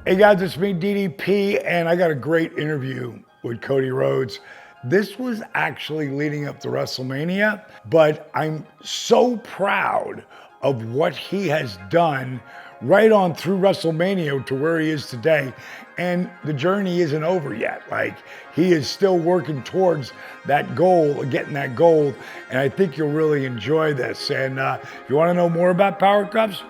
Hey guys, it's me, DDP, and I got a great interview with Cody Rhodes. This was actually leading up to Wrestlemania, but I'm so proud of what he has done right on through Wrestlemania to where he is today. And the journey isn't over yet. Like, he is still working towards that goal, getting that gold. And I think you'll really enjoy this. And if you want to know more about Powercuffs,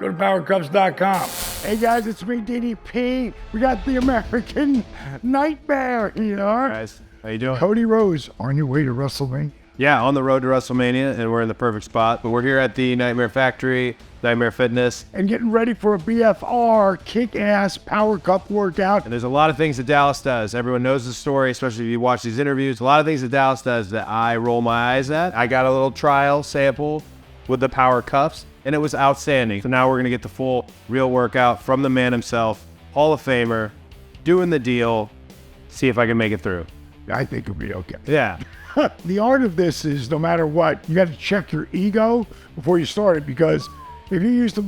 go to Powercuffs.com. Hey guys, it's me, DDP. We got the American Nightmare here. Guys, how you doing? Cody Rhodes, on your way to WrestleMania. Yeah, on the road to WrestleMania, and we're in the perfect spot. But we're here at the Nightmare Factory, Nightmare Fitness. And getting ready for a BFR kick-ass Power Cup workout. And there's a lot of things that Dallas does. Everyone knows the story, especially if you watch these interviews. A lot of things that Dallas does that I roll my eyes at. I got a little trial sample with the Powercuffs, and it was outstanding. So now we're gonna get the full real workout from the man himself, Hall of Famer, doing the deal, see if I can make it through. I think it'll be okay. Yeah. The art of this is, no matter what, you got to check your ego before you start it, because if you're used to,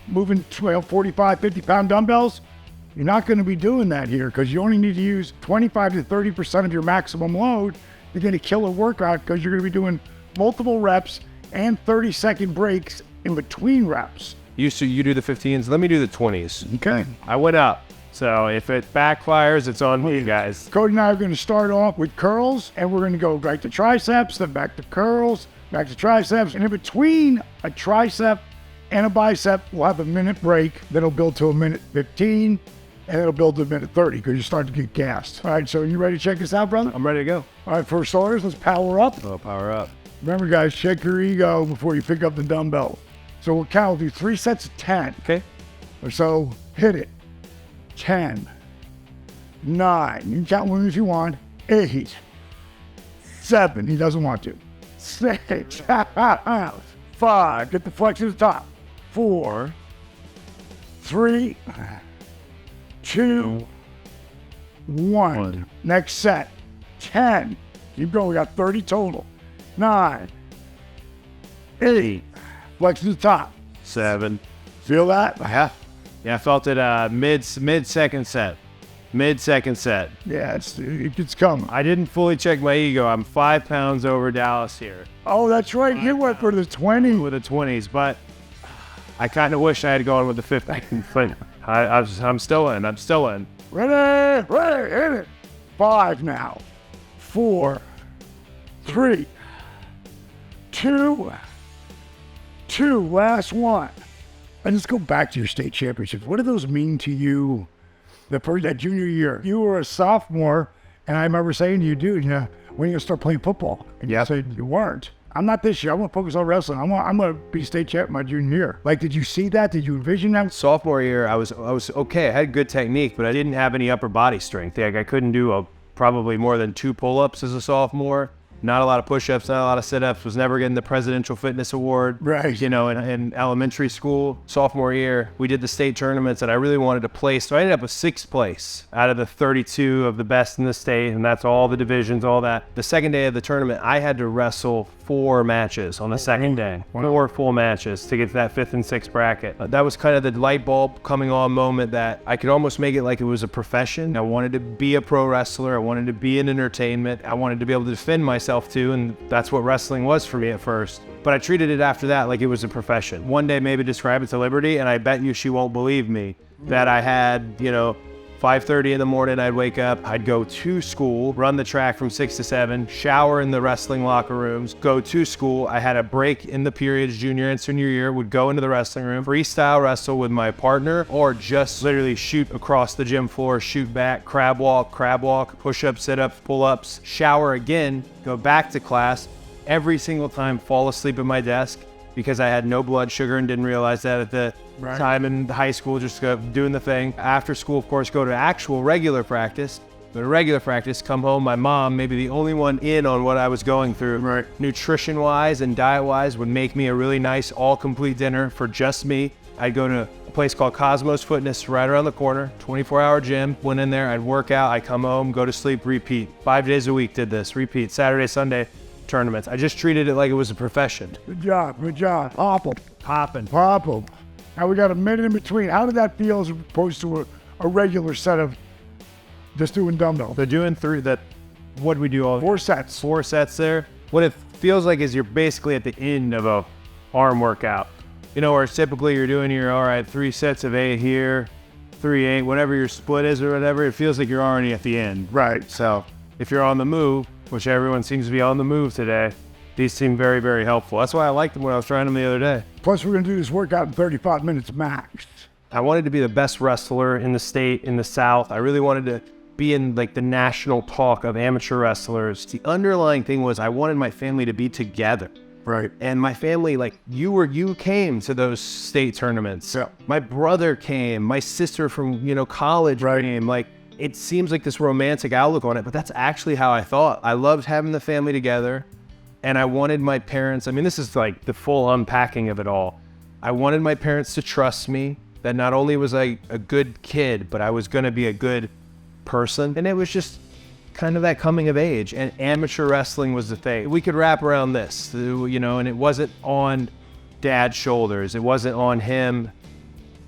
moving 45, 50-pound dumbbells, you're not going to be doing that here, because you only need to use 25 to 30% of your maximum load to get a killer workout, because you're going to be doing multiple reps and 30-second breaks in between reps. You do the 15s, let me do the 20s. Okay. I went up. So if it backfires, it's on me, guys. Cody and I are going to start off with curls, and we're going to go back to triceps, then back to curls, back to triceps. And in between a tricep and a bicep, we'll have a minute break. Then it'll build to a minute 15, and it'll build to a minute 30, because you start to get gassed. All right, so you ready to check this out, brother? I'm ready to go. All right, for starters, let's power up. Oh, power up. Remember, guys, check your ego before you pick up the dumbbell. So we'll count, we'll do 3 sets of 10. Okay. Or so, hit it. 10, 9, you can count one if you want, 8, 7, he doesn't want to, 6, 5, get the flex to the top, 4, 3, 2, 1. Next set, 10, keep going, we got 30 total, 9, 8, flex to the top, 7. feel that? Yeah, I felt it mid-second set. Mid-second set. Yeah, it's coming. I didn't fully check my ego. I'm 5 pounds over Dallas here. Oh, that's right. You went for the 20. With the 20s, but I kind of wish I had gone with the 15. But I'm still in. Ready, hit it. 5 now. 4, 3, 2, last one. And let's go back to your state championships. What do those mean to you, that junior year? You were a sophomore, and I remember saying to you, dude, when are you going to start playing football? And you said you weren't. I'm not this year. I'm going to focus on wrestling. I'm going to be state champ my junior year. Like, did you see that? Did you envision that? Sophomore year, I was okay. I had good technique, but I didn't have any upper body strength. Like, I couldn't do probably more than 2 pull-ups as a sophomore. Not a lot of push-ups, not a lot of sit-ups. Was never getting the Presidential Fitness Award. Right. In elementary school. Sophomore year, we did the state tournaments, and I really wanted to place. So I ended up with 6th place out of the 32 of the best in the state, and that's all the divisions, all that. The second day of the tournament, I had to wrestle 4 matches on the second day. 4 full matches to get to that 5th and 6th bracket. That was kind of the light bulb coming on moment that I could almost make it like it was a profession. I wanted to be a pro wrestler. I wanted to be in entertainment. I wanted to be able to defend myself too, and that's what wrestling was for me at first. But I treated it after that like it was a profession. One day maybe describe it to Liberty, and I bet you she won't believe me that I had, 5:30 in the morning, I'd wake up, I'd go to school, run the track from 6 to 7, shower in the wrestling locker rooms, go to school. I had a break in the periods, junior and senior year, would go into the wrestling room, freestyle wrestle with my partner, or just literally shoot across the gym floor, shoot back, crab walk, push-ups, sit-ups, pull-ups, shower again, go back to class, every single time fall asleep at my desk, because I had no blood sugar and didn't realize that at the time in high school, just doing the thing. After school, of course, go to actual regular practice. Go to regular practice, come home, my mom, maybe the only one in on what I was going through, nutrition-wise and diet-wise, would make me a really nice all-complete dinner for just me. I'd go to a place called Cosmos Fitness right around the corner, 24-hour gym, went in there, I'd work out, I'd come home, go to sleep, repeat. 5 days a week did this, repeat, Saturday, Sunday. Tournaments. I just treated it like it was a profession. Good job. Pop 'em. Popping. Now we got a minute in between. How did that feel as opposed to a regular set of just doing dumbbell. So doing what do we do all 4 sets. 4 sets there. What it feels like is you're basically at the end of a arm workout. You know, where typically you're doing your, all right, 3 sets of 8 here, 3, 8, whatever your split is or whatever, it feels like you're already at the end. Right. So if you're on the move, which everyone seems to be on the move today, these seem very, very helpful. That's why I liked them when I was trying them the other day. Plus, we're going to do this workout in 35 minutes max. I wanted to be the best wrestler in the state, in the South. I really wanted to be in like the national talk of amateur wrestlers. The underlying thing was I wanted my family to be together. Right. And my family, like you came to those state tournaments. Yeah. My brother came, my sister from, college came. Like, it seems like this romantic outlook on it, but that's actually how I thought. I loved having the family together, and I wanted my parents, I mean, this is like the full unpacking of it all. I wanted my parents to trust me, that not only was I a good kid, but I was gonna be a good person. And it was just kind of that coming of age, and amateur wrestling was the thing. We could wrap around this, and it wasn't on Dad's shoulders. It wasn't on him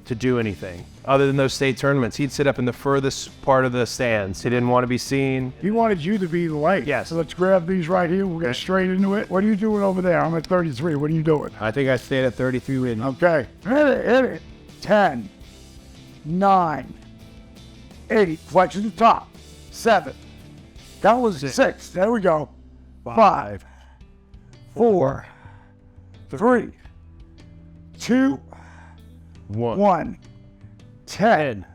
to do anything other than those state tournaments. He'd sit up in the furthest part of the stands. He didn't want to be seen. He wanted you to be the light. Yes. So let's grab these right here. We'll get straight into it. What are you doing over there? I'm at 33. What are you doing? I think I stayed at 33 with Okay. Hit it. 10, 9, 8. Flex to the top. 7. That was 6. There we go. 5, 4, 3, 2, 1. 10.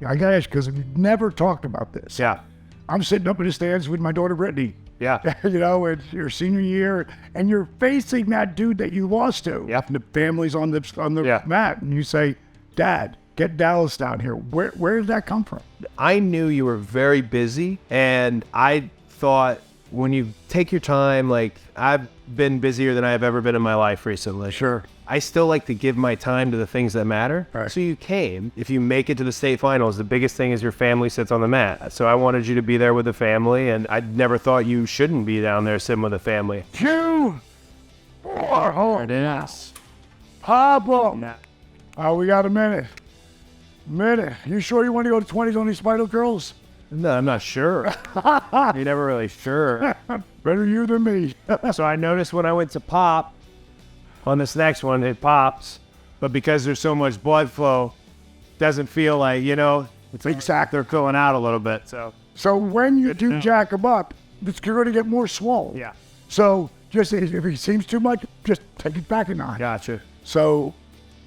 I gotta ask, because we've never talked about this. Yeah. I'm sitting up in the stands with my daughter Brittany. Yeah. It's your senior year, and you're facing that dude that you lost to. Yep. And the family's on the mat, and you say, "Dad, get Dallas down here." Where did that come from? I knew you were very busy, and I thought when you take your time, like I've been busier than I've ever been in my life recently. Sure. I still like to give my time to the things that matter. Right. So you came. If you make it to the state finals, the biggest thing is your family sits on the mat. So I wanted you to be there with the family, and I never thought you shouldn't be down there sitting with the family. 2, 4, hold on. Pablo. We got a minute. You sure you want to go to 20s on these Spider Girls? No, I'm not sure. You're never really sure. Better you than me. So I noticed when I went to pop, on this next one, it pops, but because there's so much blood flow, doesn't feel like, it's Exactly. they're filling out a little bit, so. So when you do jack them up, it's going to get more swollen. Yeah. So just if it seems too much, just take it back a notch. Gotcha. So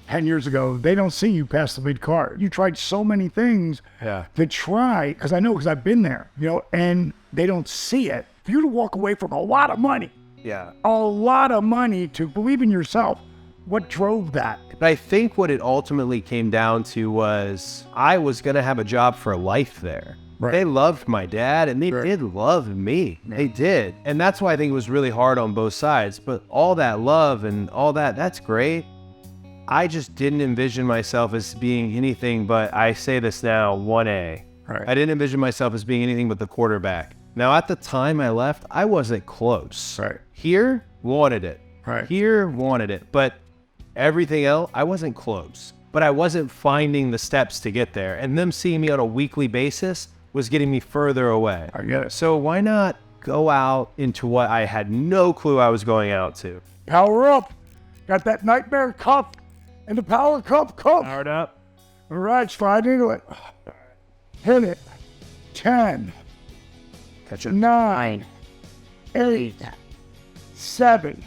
10 years ago, they don't see you past the mid card. You tried so many things Yeah. to try, because I've been there, and they don't see it. For you to walk away from a lot of money, Yeah. to believe in yourself, what drove that? But I think what it ultimately came down to was I was going to have a job for life there. Right. They loved my dad, and they Right. did love me. They did. And that's why I think it was really hard on both sides. But all that love and all that, that's great. I just didn't envision myself as being anything but, I say this now, 1A. Right. I didn't envision myself as being anything but the quarterback. Now, at the time I left, I wasn't close. Right. Here, wanted it. Right. Here, wanted it. But everything else, I wasn't close. But I wasn't finding the steps to get there. And them seeing me on a weekly basis was getting me further away. I get it. So why not go out into what I had no clue I was going out to? Power up. Got that nightmare cuff and the power cuff. Powered up. All right, slide into it. Hit it. 10, Catch it. 9, 8, 7,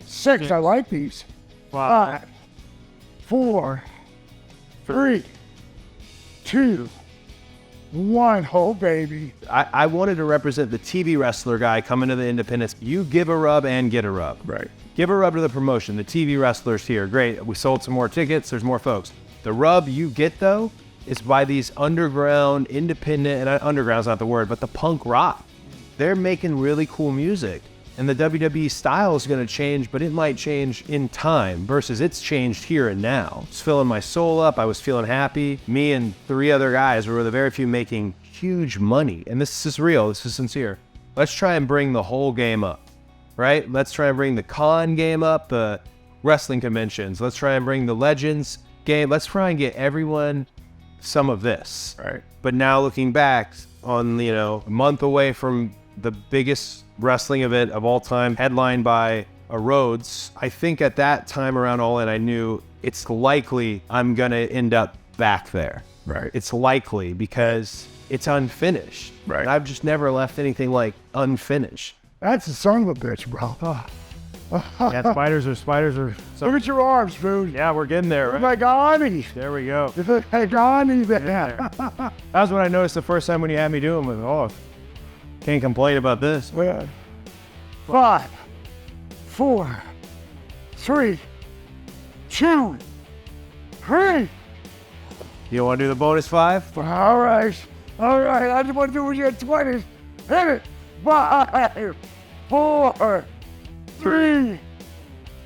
6. I like these. 5, 4, 3, 2, 1. Oh, baby. I wanted to represent the TV wrestler guy coming to the independents. You give a rub and get a rub. Right. Give a rub to the promotion. The TV wrestlers here, great. We sold some more tickets. There's more folks. The rub you get, though, is by these underground, independent, and underground's not the word, but the punk rock. They're making really cool music. And the WWE style is going to change, but it might change in time versus it's changed here and now. It's filling my soul up. I was feeling happy. Me and 3 other guys were the very few making huge money. And this is real. This is sincere. Let's try and bring the whole game up, right? Let's try and bring the con game up, the wrestling conventions. Let's try and bring the legends game. Let's try and get everyone some of this. Right. But now looking back on, a month away from the biggest wrestling event of all time, headlined by a Rhodes, I think at that time around All In, I knew it's likely I'm going to end up back there. Right. It's likely because it's unfinished. Right. And I've just never left anything like unfinished. That's a son of a bitch, bro. Yeah, spiders are. Look at your arms, dude. Yeah, we're getting there, You're right? like Ani. There we go. You're like Ani there. That was what I noticed the first time when you had me doing with, can't complain about this. Well, 5, 4, 3, 2, 3. You want to do the bonus 5? All right. I just want to do what you had 20s. Hit it. 5, 4, 3,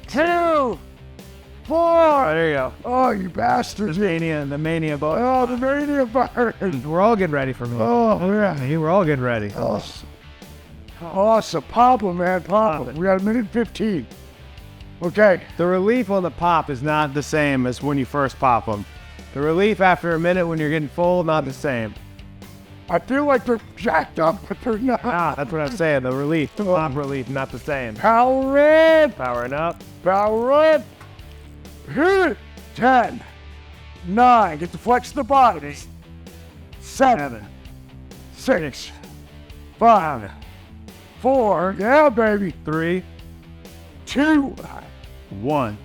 2, 4. There you go. Oh, you bastards. The Mania bonus. Oh, the Mania virus. We're all getting ready for me. Oh, yeah. You were all getting ready. Awesome. Pop 'em, man. Pop 'em. We got 1:15. Okay. The relief on the pop is not the same as when you first pop them. The relief after a minute when you're getting full, not the same. I feel like they're jacked up, but they're not. That's what I'm saying. The relief, the pop relief, not the same. Power rip. Powering up. Power rip. Hit it. 10, 9. Get to flex the body. 7, 6, 5, 4. Yeah, baby. 3, 2, 1.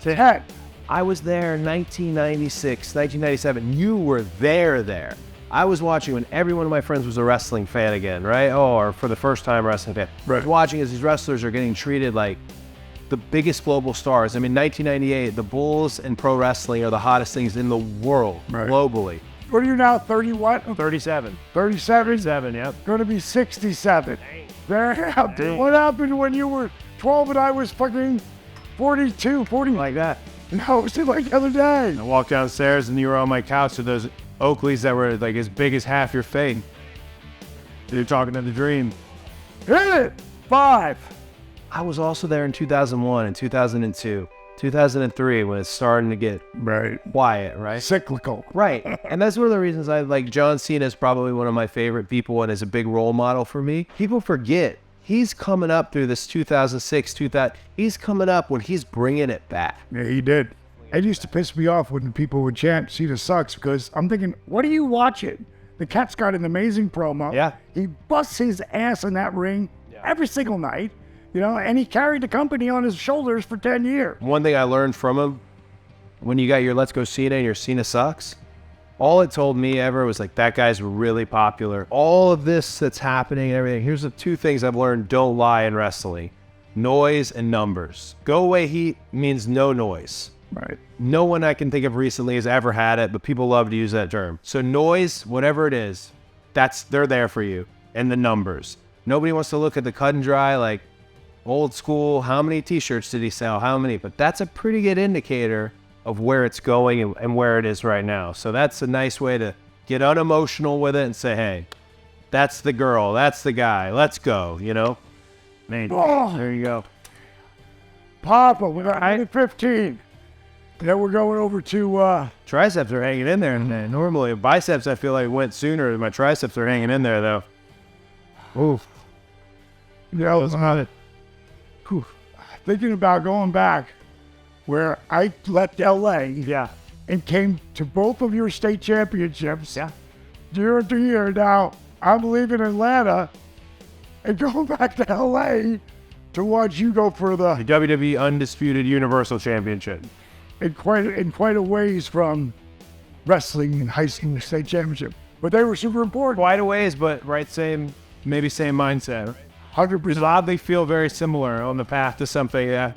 10. I was there in 1996, 1997. You were there. I was watching when every one of my friends was a wrestling fan again, right? Or for the first time wrestling fan. I was watching as these wrestlers are getting treated like the biggest global stars. I mean, 1998, the Bulls and pro wrestling are the hottest things in the world, globally. What are you now, 30 what? 37. 37? 7, yep. Going to be 67. There. What happened when you were 12 and I was fucking 42, 40? Like that. No, it was like the other day. I walked downstairs and you were on my couch with those Oakleys that were like as big as half your face. You're talking to the dream. Hit it. 5. I was also there in 2001 and 2002, 2003 when it's starting to get quiet, right? Cyclical. Right. And that's one of the reasons I like John Cena is probably one of my favorite people and is a big role model for me. People forget he's coming up through this 2006, he's coming up when he's bringing it back. Yeah, he did. It used to piss me off when people would chant Cena sucks because I'm thinking, what are you watching? The cat's got an amazing promo. Yeah. He busts his ass in that ring every single night, and he carried the company on his shoulders for 10 years. One thing I learned from him, when you got your Let's Go Cena and your Cena sucks, all it told me ever was like, that guy's really popular. All of this that's happening and everything, here's the 2 things I've learned don't lie in wrestling. Noise and numbers. Go away heat means no noise. Right. No one I can think of recently has ever had it, but people love to use that term. So noise, whatever it is, they're there for you. And the numbers. Nobody wants to look at the cut and dry like old school, how many t-shirts did he sell, how many? But that's a pretty good indicator of where it's going and where it is right now. So that's a nice way to get unemotional with it and say, hey, that's the girl, that's the guy, let's go, Man, there you go. Papa, we're at 15. Then we're going over to... Triceps are hanging in there. Normally, biceps I feel like went sooner. My triceps are hanging in there, though. Oof. Yeah, let's not it. Thinking about going back where I left LA and came to both of your state championships year after year. Now, I'm leaving Atlanta and going back to LA to watch you go for the WWE Undisputed Universal Championship. In quite a ways from wrestling and high school state championship. But they were super important. Quite a ways, but same mindset. 100%. Oddly feel very similar on the path to something,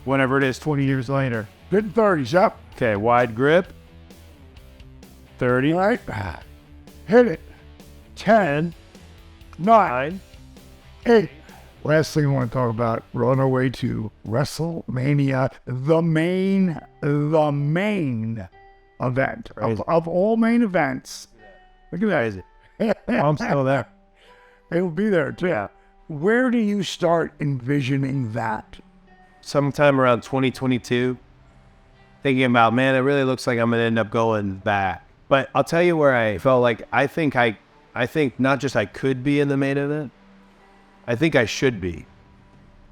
whenever it is 20 years later. Good 30s, yep. Okay, wide grip. 30. All right. Hit it. 10, 9, 8. Last thing I want to talk about, we're on our way to Wrestlemania, the main event of all main events. Look at that. I'm still there. It'll be there too. Yeah. Where do you start envisioning that? Sometime around 2022, thinking about, man, it really looks like I'm going to end up going back. But I'll tell you where I felt like I think not just I could be in the main event, I think I should be.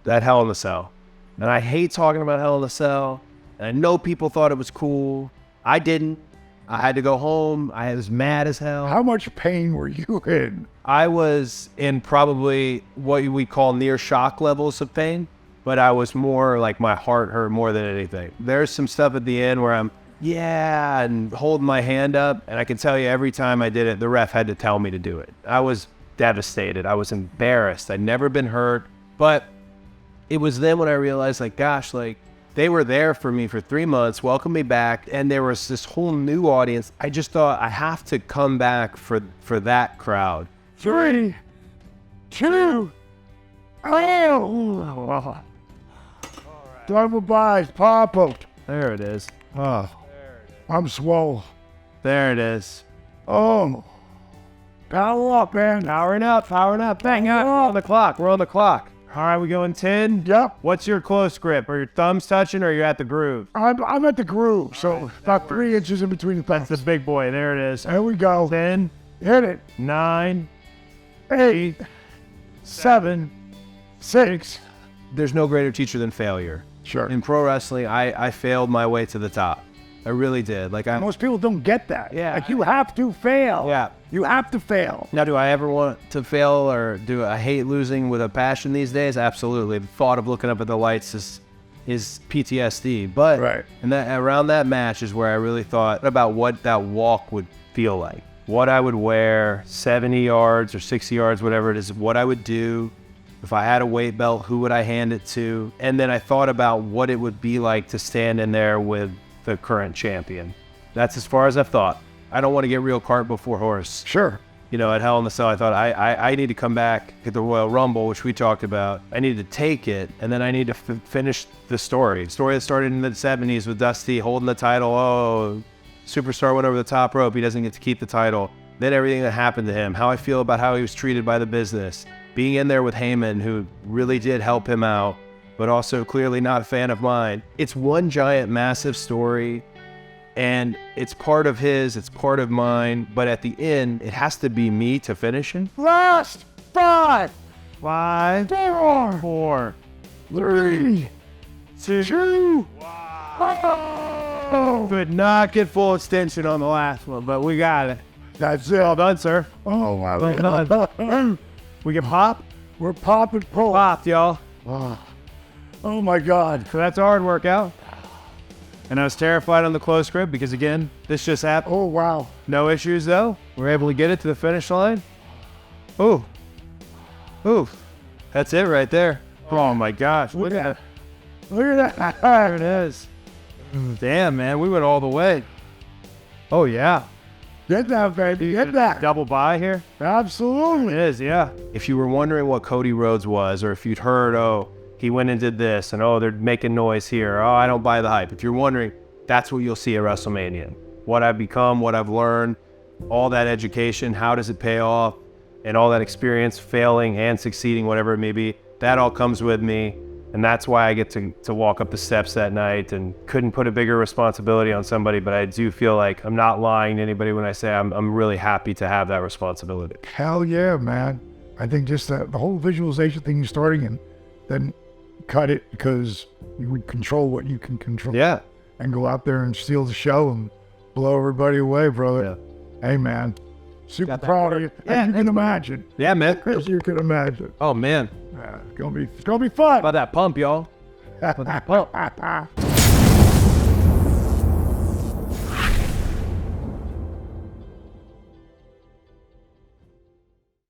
That Hell in a Cell. And I hate talking about Hell in a Cell. And I know people thought it was cool. I didn't. I had to go home. I was mad as hell. How much pain were you in? I was in probably what we call near shock levels of pain, but I was more like my heart hurt more than anything. There's some stuff at the end where I'm, and holding my hand up. And I can tell you every time I did it, the ref had to tell me to do it. I was devastated. I was embarrassed. I'd never been hurt. But it was then when I realized, like, gosh, like, they were there for me for 3 months, welcomed me back, and there was this whole new audience. I just thought I have to come back for that crowd. 3, 2, oh! Double buys, pop out. There it is. Oh, I'm swole. There it is. Oh, power up, man. Powering up. Bang up. We're on the clock. All right, we going 10? Yep. What's your close grip? Are your thumbs touching or are you at the groove? I'm at the groove, so about 3 inches in between the thumbs. That's the big boy. There it is. There we go. 10, Hit it. 9, 8, 7, 6. There's no greater teacher than failure. Sure. In pro wrestling, I failed my way to the top. I really did. Like Most people don't get that. Yeah. Like, you have to fail. Yeah. You have to fail. Now, do I ever want to fail, or do I hate losing with a passion these days? Absolutely. The thought of looking up at the lights is PTSD. But Right. and around that match is where I really thought about what that walk would feel like. What I would wear, 70 yards or 60 yards, whatever it is, what I would do. If I had a weight belt, who would I hand it to? And then I thought about what it would be like to stand in there with the current champion. That's as far as I've thought. I don't want to get real cart before horse. Sure. You know, at Hell in a Cell, I thought I need to come back at the Royal Rumble, which we talked about. I need to take it, and then I need to finish the story. The story that started in the 70s with Dusty holding the title. Oh, Superstar went over the top rope. He doesn't get to keep the title. Then everything that happened to him, how I feel about how he was treated by the business. Being in there with Heyman, who really did help him out, but also clearly not a fan of mine. It's one giant, massive story, and it's part of his, it's part of mine, but at the end, it has to be me to finish it. Last 5, 5, 4, 3, 2. Oh. Could not get full extension on the last one, but we got it. That's it. Well done, sir. Oh, my Well God. done. We can pop? We're popping pro. Popped, y'all. Oh, my God. So that's a hard workout. And I was terrified on the close grip because, again, this just happened. Oh, wow. No issues, though. We're able to get it to the finish line. Ooh. Ooh. That's it right there. Oh, my gosh. Look at it. Look at that. There it is. Damn, man. We went all the way. Oh, yeah. Get that, baby. Get that. Double buy here. It Absolutely. is, yeah. If you were wondering what Cody Rhodes was, or if you'd heard, oh, he went and did this, and oh, they're making noise here. Oh, I don't buy the hype. If you're wondering, that's what you'll see at WrestleMania. What I've become, what I've learned, all that education, how does it pay off, and all that experience, failing and succeeding, whatever it may be, that all comes with me. And that's why I get to walk up the steps that night, and couldn't put a bigger responsibility on somebody, but I do feel like I'm not lying to anybody when I say I'm really happy to have that responsibility. Hell yeah, man. I think just the whole visualization thing you're starting and then cut it because you would control what you can control. Yeah. And go out there and steal the show and blow everybody away, brother. Yeah. Hey, man. Super Got that proud work. of you. Yeah, As you can imagine. Yeah, man. As you can imagine. Oh, man. It's gonna be fun. About that pump, y'all. About that pump.